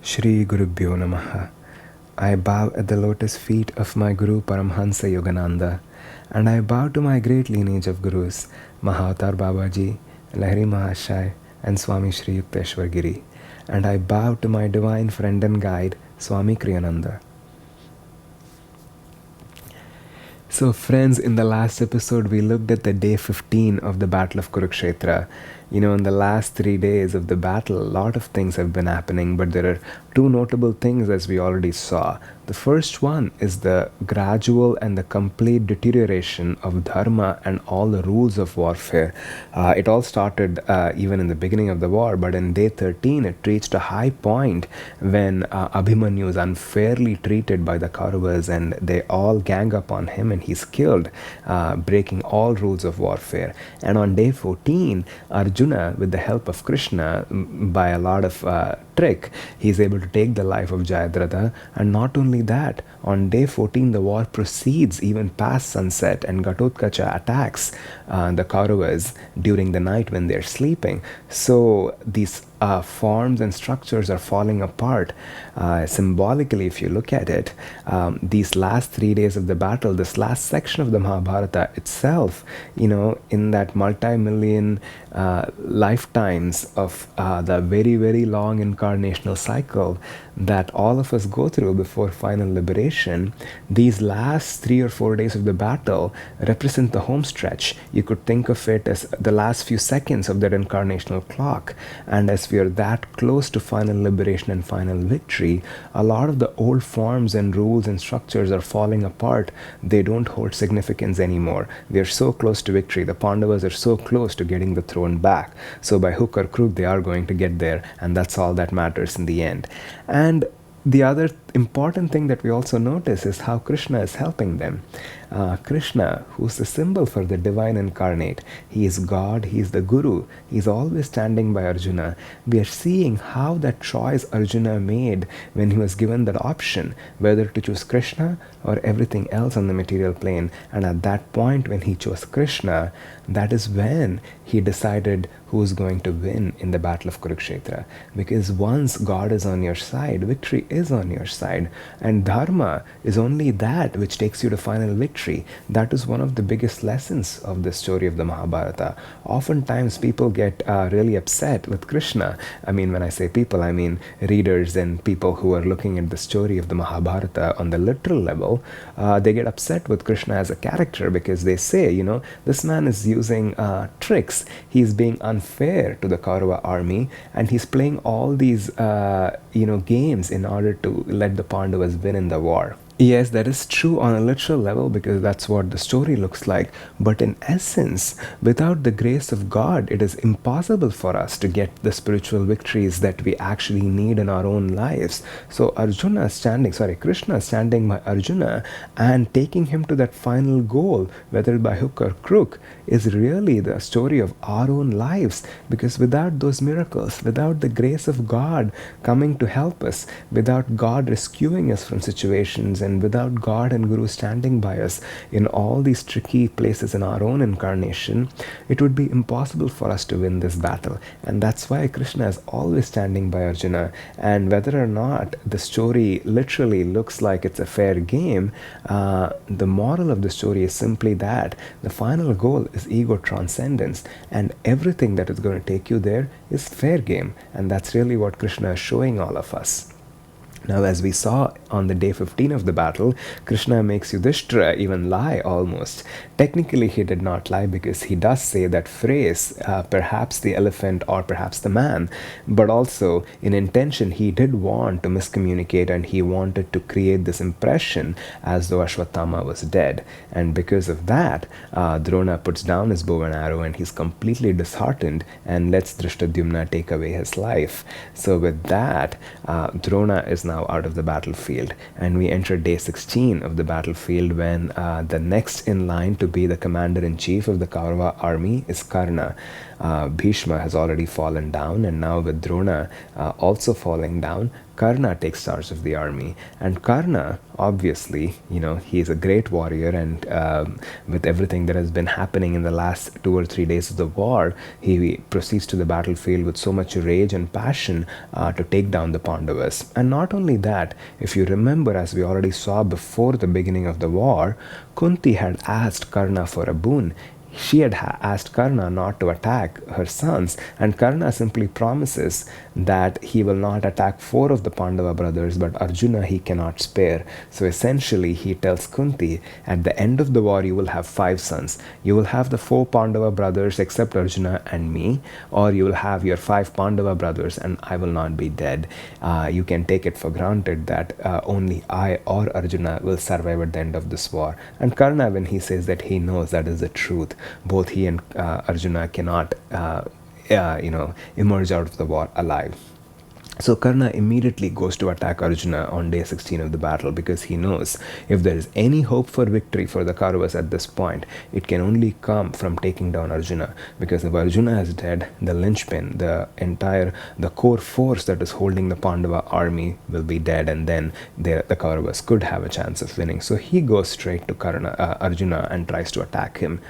Shri Gurubhyo Namaha. I bow at the lotus feet of my Guru Paramhansa Yogananda, and I bow to my great lineage of Gurus, Mahavatar Babaji, Lahiri Mahashai, and Swami Shri Yukteswar Giri, and I bow to my divine friend and guide, Swami Kriyananda. So, friends, in the last episode, we looked at the day 15 of the Battle of Kurukshetra. In the last 3 days of the battle, a lot of things have been happening, but there are two notable things as we already saw. The first one is the gradual and the complete deterioration of dharma and all the rules of warfare. It all started even in the beginning of the war, but in day 13 it reached a high point when Abhimanyu is unfairly treated by the Kauravas, and they all gang up on him and he's killed, breaking all rules of warfare. And on day 14, Arjuna, with the help of Krishna, by a lot of trick, he's able to take the life of Jayadratha. And not only that, on day 14 the war proceeds even past sunset, and Ghatotkacha attacks the Kauravas during the night when they're sleeping. So these forms and structures are falling apart. Symbolically, if you look at it, these last 3 days of the battle, this last section of the Mahabharata itself, in that multi-million lifetimes of the very, very long incarnational cycle that all of us go through before final liberation, these last 3 or 4 days of the battle represent the home stretch. You could think of it as the last few seconds of that incarnational clock. And as we are that close to final liberation and final victory, a lot of the old forms and rules and structures are falling apart. They don't hold significance anymore. We are so close to victory. The Pandavas are so close to getting the throne back. So by hook or crook, they are going to get there, and that's all that matters in the end. And the other important thing that we also notice is how Krishna is helping them. Krishna, who's the symbol for the divine incarnate, he is God, he is the Guru, he's always standing by Arjuna. We are seeing how that choice Arjuna made when he was given that option, whether to choose Krishna or everything else on the material plane. And at that point, when he chose Krishna, that is when he decided who's going to win in the battle of Kurukshetra. Because once God is on your side, victory is on your side. And dharma is only that which takes you to final victory. That is one of the biggest lessons of the story of the Mahabharata. Oftentimes people get really upset with Krishna. I mean, when I say people, I mean readers and people who are looking at the story of the Mahabharata on the literal level. They get upset with Krishna as a character because they say, this man is using tricks. He's being unfair to the Kaurava army, and he's playing all these games in order to let the Pandavas win in the war. Yes, that is true on a literal level because that's what the story looks like. But in essence, without the grace of God, it is impossible for us to get the spiritual victories that we actually need in our own lives. So Krishna is standing by Arjuna and taking him to that final goal, whether by hook or crook, is really the story of our own lives. Because without those miracles, without the grace of God coming to help us, without God rescuing us from situations, and without God and Guru standing by us in all these tricky places in our own incarnation, it would be impossible for us to win this battle. And that's why Krishna is always standing by Arjuna. And whether or not the story literally looks like it's a fair game, the moral of the story is simply that the final goal is ego transcendence, and everything that is going to take you there is fair game. And that's really what Krishna is showing all of us. Now, as we saw on the day 15 of the battle, Krishna makes Yudhishthira even lie almost. Technically, he did not lie because he does say that phrase, perhaps the elephant or perhaps the man. But also, in intention, he did want to miscommunicate, and he wanted to create this impression as though Ashwatthama was dead. And because of that, Drona puts down his bow and arrow, and he's completely disheartened and lets Drishtadyumna take away his life. So with that, Drona is now out of the battlefield, and we enter day 16 of the battlefield when the next in line to be the commander-in-chief of the Kaurava army is Karna. Bhishma has already fallen down, and now with Drona also falling down, Karna takes charge of the army. And Karna, obviously, he is a great warrior, and with everything that has been happening in the last 2 or 3 days of the war, he proceeds to the battlefield with so much rage and passion to take down the Pandavas. And not only that, if you remember, as we already saw before the beginning of the war, Kunti had asked Karna for a boon. She had asked Karna not to attack her sons, and Karna simply promises that he will not attack four of the Pandava brothers, but Arjuna he cannot spare. So essentially, he tells Kunti, at the end of the war, you will have 5 sons. You will have the 4 Pandava brothers except Arjuna and me, or you will have your 5 Pandava brothers, and I will not be dead. You can take it for granted that only I or Arjuna will survive at the end of this war. And Karna, when he says that, he knows that is the truth. Both he and Arjuna cannot, emerge out of the war alive. So Karna immediately goes to attack Arjuna on day 16 of the battle, because he knows if there is any hope for victory for the Kauravas at this point, it can only come from taking down Arjuna. Because if Arjuna is dead, the linchpin, the core force that is holding the Pandava army will be dead, and then the Kauravas could have a chance of winning. So he goes straight to Arjuna and tries to attack him.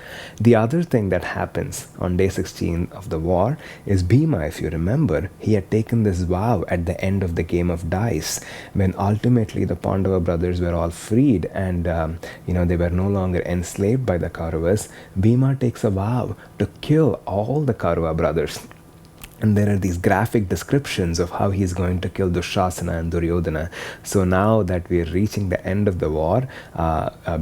The other thing that happens on day 16 of the war is Bhima, if you remember, he had taken this vow at the end of the game of dice, when ultimately the Pandava brothers were all freed and they were no longer enslaved by the Kauravas. Bhima takes a vow to kill all the Kaurava brothers. And there are these graphic descriptions of how he's going to kill Dusshasana and Duryodhana. So now that we're reaching the end of the war,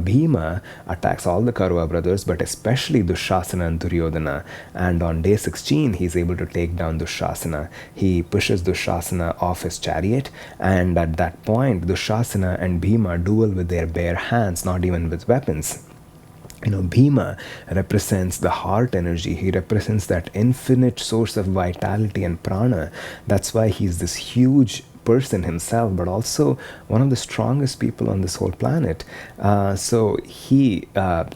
Bhima attacks all the Kaurava brothers, but especially Dusshasana and Duryodhana. And on day 16, he's able to take down Dusshasana. He pushes Dusshasana off his chariot, and at that point, Dusshasana and Bhima duel with their bare hands, not even with weapons. Bhima represents the heart energy. He represents that infinite source of vitality and prana. That's why he's this huge person himself, but also one of the strongest people on this whole planet. So he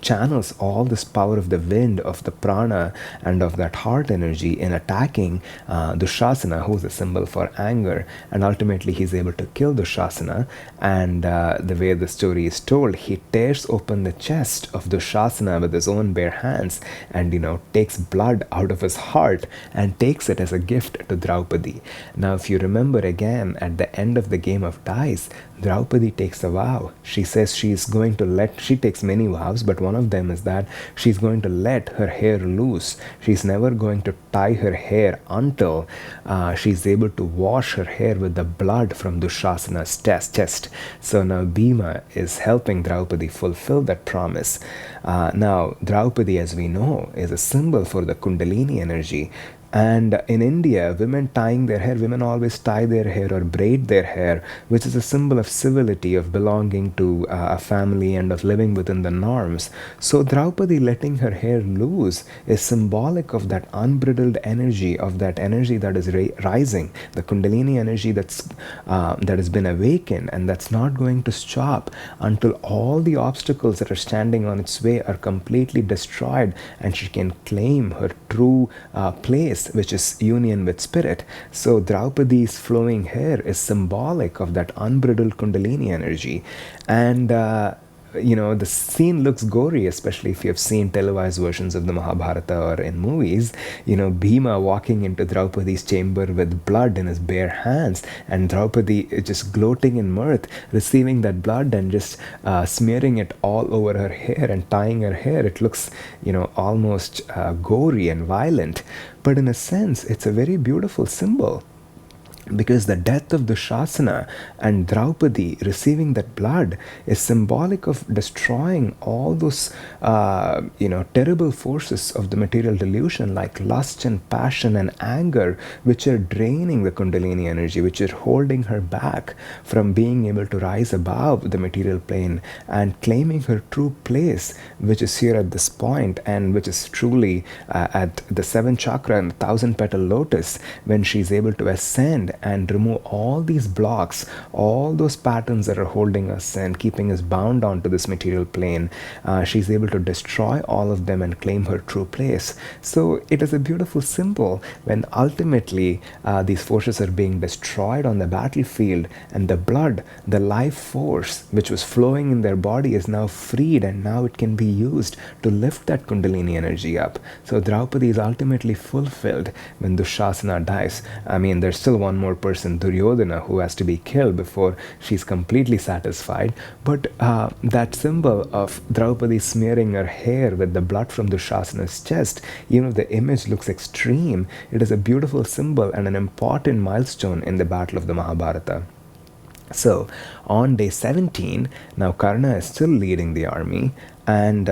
channels all this power of the wind, of the prana, and of that heart energy in attacking Dusshasana, who's a symbol for anger. And ultimately, he's able to kill Dusshasana. And the way the story is told, he tears open the chest of Dusshasana with his own bare hands and, takes blood out of his heart and takes it as a gift to Draupadi. Now, if you remember again, at the end of the game of dice, Draupadi takes a vow. She says she takes many vows, but one of them is that she's going to let her hair loose. She's never going to tie her hair until she's able to wash her hair with the blood from Dusshasana's chest. So now Bhima is helping Draupadi fulfill that promise. Now, Draupadi, as we know, is a symbol for the Kundalini energy. And in India, women always tie their hair or braid their hair, which is a symbol of civility, of belonging to a family and of living within the norms. So Draupadi letting her hair loose is symbolic of that unbridled energy, of that energy that is rising, the Kundalini energy that has been awakened, and that's not going to stop until all the obstacles that are standing on its way are completely destroyed, and she can claim her true place, which is union with spirit. So Draupadi's flowing hair is symbolic of that unbridled Kundalini energy. And the scene looks gory, especially if you have seen televised versions of the Mahabharata or in movies. Bhima walking into Draupadi's chamber with blood in his bare hands, and Draupadi is just gloating in mirth, receiving that blood and just smearing it all over her hair and tying her hair. It looks, almost gory and violent. But in a sense, it's a very beautiful symbol, because the death of Dusshasana and Draupadi receiving that blood is symbolic of destroying all those terrible forces of the material delusion, like lust and passion and anger, which are draining the Kundalini energy, which are holding her back from being able to rise above the material plane and claiming her true place, which is here at this point, and which is truly at the 7th chakra and the 1,000 petal lotus, when she's able to ascend and remove all these blocks, all those patterns that are holding us and keeping us bound onto this material plane. She's able to destroy all of them and claim her true place. So it is a beautiful symbol when ultimately these forces are being destroyed on the battlefield, and the blood, the life force which was flowing in their body is now freed, and now it can be used to lift that Kundalini energy up. So Draupadi is ultimately fulfilled when Dusshasana dies. I mean, there's still one more person, Duryodhana, who has to be killed before she's completely satisfied. But that symbol of Draupadi smearing her hair with the blood from Dushasana's chest, even if the image looks extreme, it is a beautiful symbol and an important milestone in the battle of the Mahabharata. So on day 17, now Karna is still leading the army, and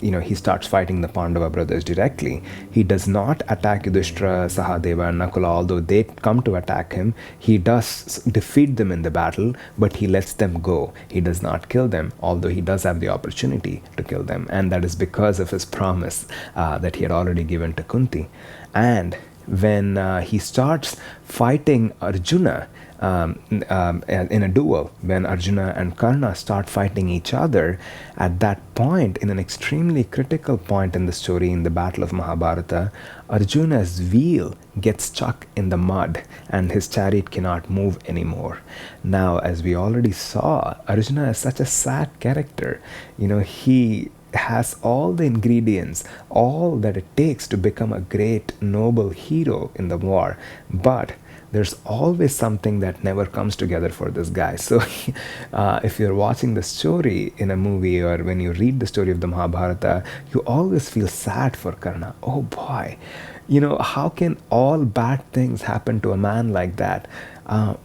he starts fighting the Pandava brothers directly. He does not attack Yudhishthira, Sahadeva, and Nakula, although they come to attack him. He does defeat them in the battle, but he lets them go. He does not kill them, although he does have the opportunity to kill them, and that is because of his promise that he had already given to Kunti. And when he starts fighting Arjuna, in a duel, when Arjuna and Karna start fighting each other, at that point, in an extremely critical point in the story, in the battle of Mahabharata, Arjuna's wheel gets stuck in the mud and his chariot cannot move anymore. Now, as we already saw, Arjuna is such a sad character. He has all the ingredients, all that it takes to become a great, noble hero in the war, but there's always something that never comes together for this guy. So if you're watching the story in a movie, or when you read the story of the Mahabharata, you always feel sad for Karna. Oh boy, how can all bad things happen to a man like that?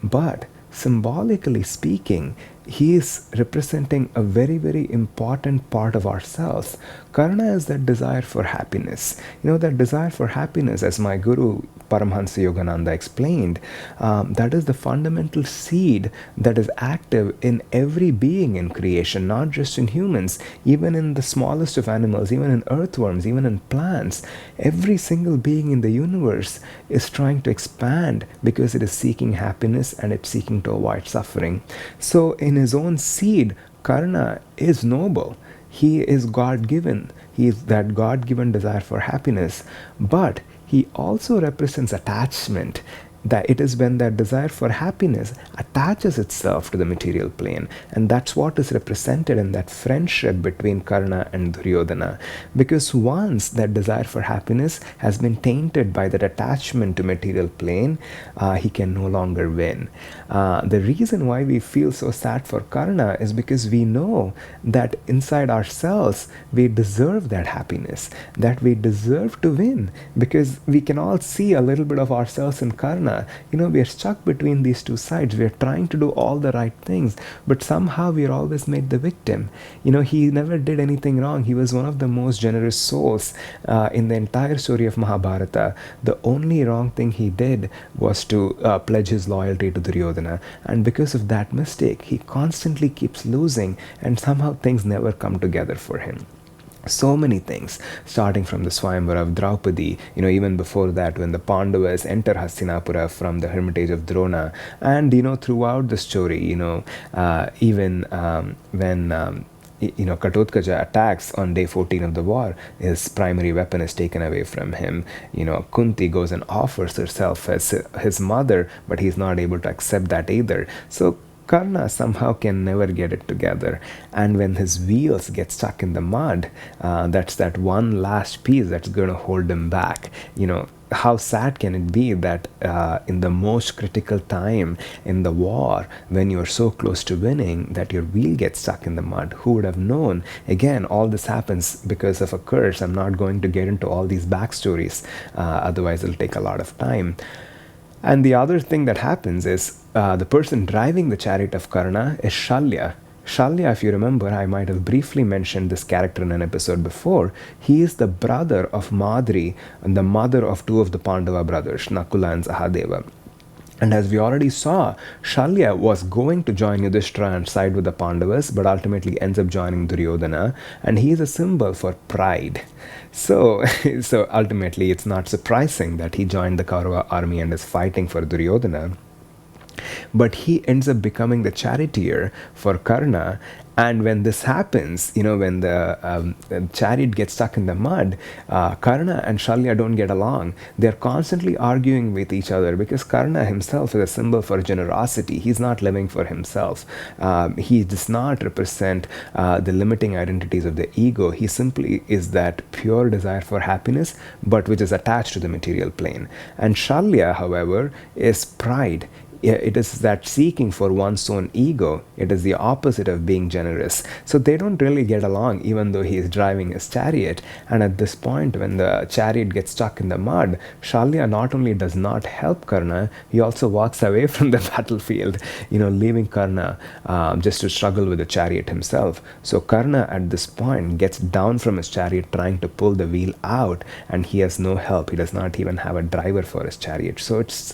But symbolically speaking, he is representing a very, very important part of ourselves. Karna is that desire for happiness. That desire for happiness, as my guru Paramhansa Yogananda explained, that is the fundamental seed that is active in every being in creation, not just in humans, even in the smallest of animals, even in earthworms, even in plants. Every single being in the universe is trying to expand because it is seeking happiness and it's seeking to avoid suffering. So in his own seed, Karna is noble. He is God-given. He is that God-given desire for happiness. But he also represents attachment. That it is when that desire for happiness attaches itself to the material plane, and that's what is represented in that friendship between Karna and Duryodhana. Because once that desire for happiness has been tainted by that attachment to material plane, he can no longer win. The reason why we feel so sad for Karna is because we know that inside ourselves we deserve that happiness, that we deserve to win, because we can all see a little bit of ourselves in Karna. We are stuck between these two sides. We are trying to do all the right things, but somehow we are always made the victim. He never did anything wrong. He was one of the most generous souls in the entire story of Mahabharata. The only wrong thing he did was to pledge his loyalty to Duryodhana, and because of that mistake, he constantly keeps losing, and somehow things never come together for him. So many things, starting from the Swayamvara of Draupadi, even before that, when the Pandavas enter Hastinapura from the hermitage of Drona, and throughout the story, even when Ghatotkacha attacks on day 14 of the war, his primary weapon is taken away from him. Kunti goes and offers herself as his mother, but he's not able to accept that either. So Karna somehow can never get it together, and when his wheels get stuck in the mud, that's that one last piece that's going to hold him back. How sad can it be that in the most critical time in the war, when you're so close to winning, that your wheel gets stuck in the mud? Who would have known? Again, all this happens because of a curse. I'm not going to get into all these backstories, otherwise it'll take a lot of time. And the other thing that happens is the person driving the chariot of Karna is Shalya. Shalya, if you remember, I might have briefly mentioned this character in an episode before. He is the brother of Madri and the mother of two of the Pandava brothers, Nakula and Sahadeva. And as we already saw, Shalya was going to join Yudhishthira and side with the Pandavas, but ultimately ends up joining Duryodhana, and he is a symbol for pride. So ultimately, it's not surprising that he joined the Kaurava army and is fighting for Duryodhana. But he ends up becoming the charioteer for Karna. And when this happens, when the chariot gets stuck in the mud, Karna and Shalya don't get along. They're constantly arguing with each other because Karna himself is a symbol for generosity. He's not living for himself. He does not represent the limiting identities of the ego. He simply is that pure desire for happiness, but which is attached to the material plane. And Shalya, however, is pride. It is that seeking for one's own ego. It is the opposite of being generous. So they don't really get along, even though he is driving his chariot. And at this point, when the chariot gets stuck in the mud, Shalya not only does not help Karna, he also walks away from the battlefield, leaving Karna just to struggle with the chariot himself. So Karna at this point gets down from his chariot trying to pull the wheel out, and he has no help. He does not even have a driver for his chariot. So it's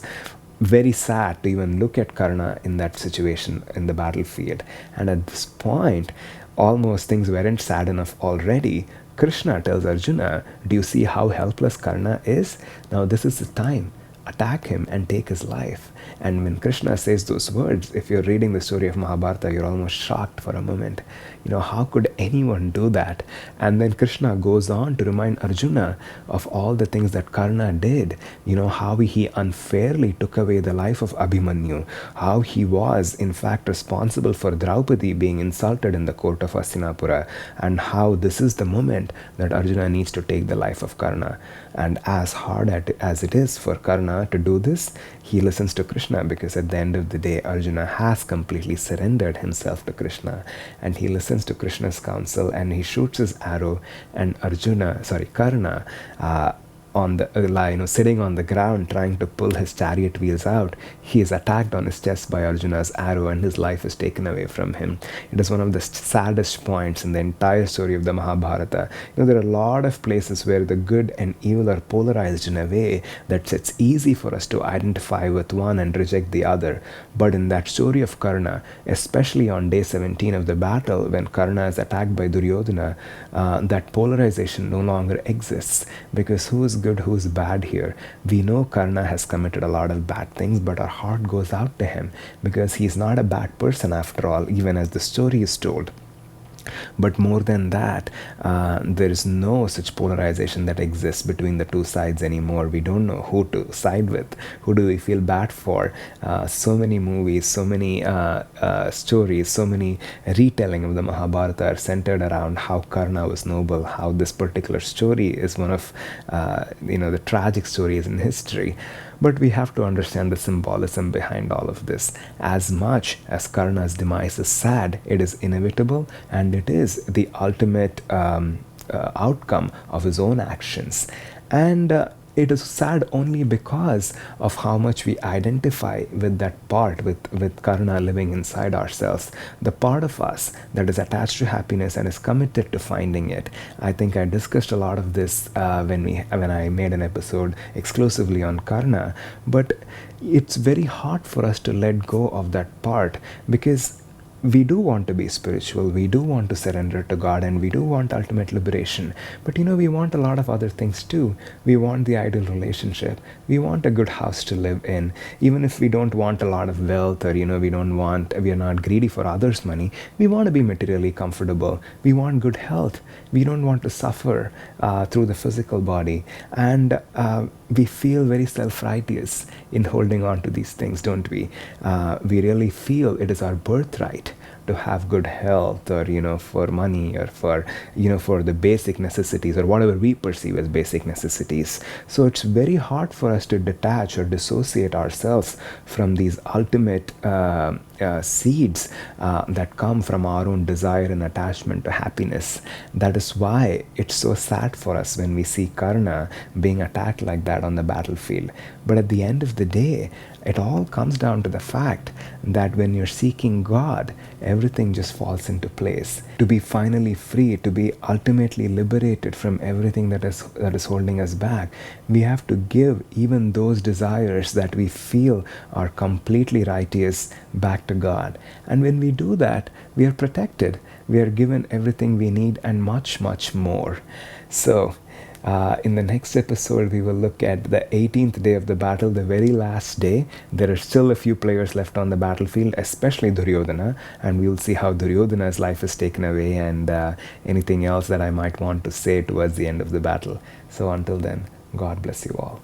very sad to even look at Karna in that situation in the battlefield. And at this point, almost things weren't sad enough already. Krishna tells Arjuna, do you see how helpless Karna is? Now this is the time. Attack him and take his life. And when Krishna says those words, if you're reading the story of Mahabharata, you're almost shocked for a moment. How could anyone do that? And then Krishna goes on to remind Arjuna of all the things that Karna did. How he unfairly took away the life of Abhimanyu, how he was in fact responsible for Draupadi being insulted in the court of Hastinapura, and how this is the moment that Arjuna needs to take the life of Karna. And as hard as it is for Karna to do this, he listens to Krishna, because at the end of the day, Arjuna has completely surrendered himself to Krishna, and he listens to Krishna's counsel, and he shoots his arrow, and Karna, on the sitting on the ground trying to pull his chariot wheels out, he is attacked on his chest by Arjuna's arrow, and his life is taken away from him. It is one of the saddest points in the entire story of the Mahabharata. There are a lot of places where the good and evil are polarized in a way that it's easy for us to identify with one and reject the other. But in that story of Karna, especially on day 17 of the battle, when Karna is attacked by Duryodhana, that polarization no longer exists, because who is good, who's bad here? We know Karna has committed a lot of bad things, but our heart goes out to him because he's not a bad person after all, even as the story is told. But more than that, there is no such polarization that exists between the two sides anymore. We don't know who to side with. Who do we feel bad for? So many movies, so many stories, so many retelling of the Mahabharata are centered around how Karna was noble, how this particular story is one of the tragic stories in history. But we have to understand the symbolism behind all of this. As much as Karna's demise is sad, it is inevitable, and it is the ultimate outcome of his own actions. And it is sad only because of how much we identify with that part, with Karna living inside ourselves, the part of us that is attached to happiness and is committed to finding it. I think I discussed a lot of this when I made an episode exclusively on Karna, but it's very hard for us to let go of that part, because we do want to be spiritual, we do want to surrender to God, and we do want ultimate liberation. But we want a lot of other things too. We want the ideal relationship. We want a good house to live in. Even if we don't want a lot of wealth, or we are not greedy for others' money, we want to be materially comfortable. We want good health. We don't want to suffer through the physical body. And we feel very self-righteous in holding on to these things, don't we? We really feel it is our birthright to have good health, or for money, or for the basic necessities, or whatever we perceive as basic necessities. So it's very hard for us to detach or dissociate ourselves from these ultimate seeds that come from our own desire and attachment to happiness. That is why it's so sad for us when we see Karna being attacked like that on the battlefield. But at the end of the day, it all comes down to the fact that when you're seeking God, everything just falls into place. To be finally free, to be ultimately liberated from everything that is holding us back, we have to give even those desires that we feel are completely righteous back to God. And when we do that, we are protected. We are given everything we need and much, much more. So, In the next episode, we will look at the 18th day of the battle, the very last day. There are still a few players left on the battlefield, especially Duryodhana, and we will see how Duryodhana's life is taken away and anything else that I might want to say towards the end of the battle. So until then, God bless you all.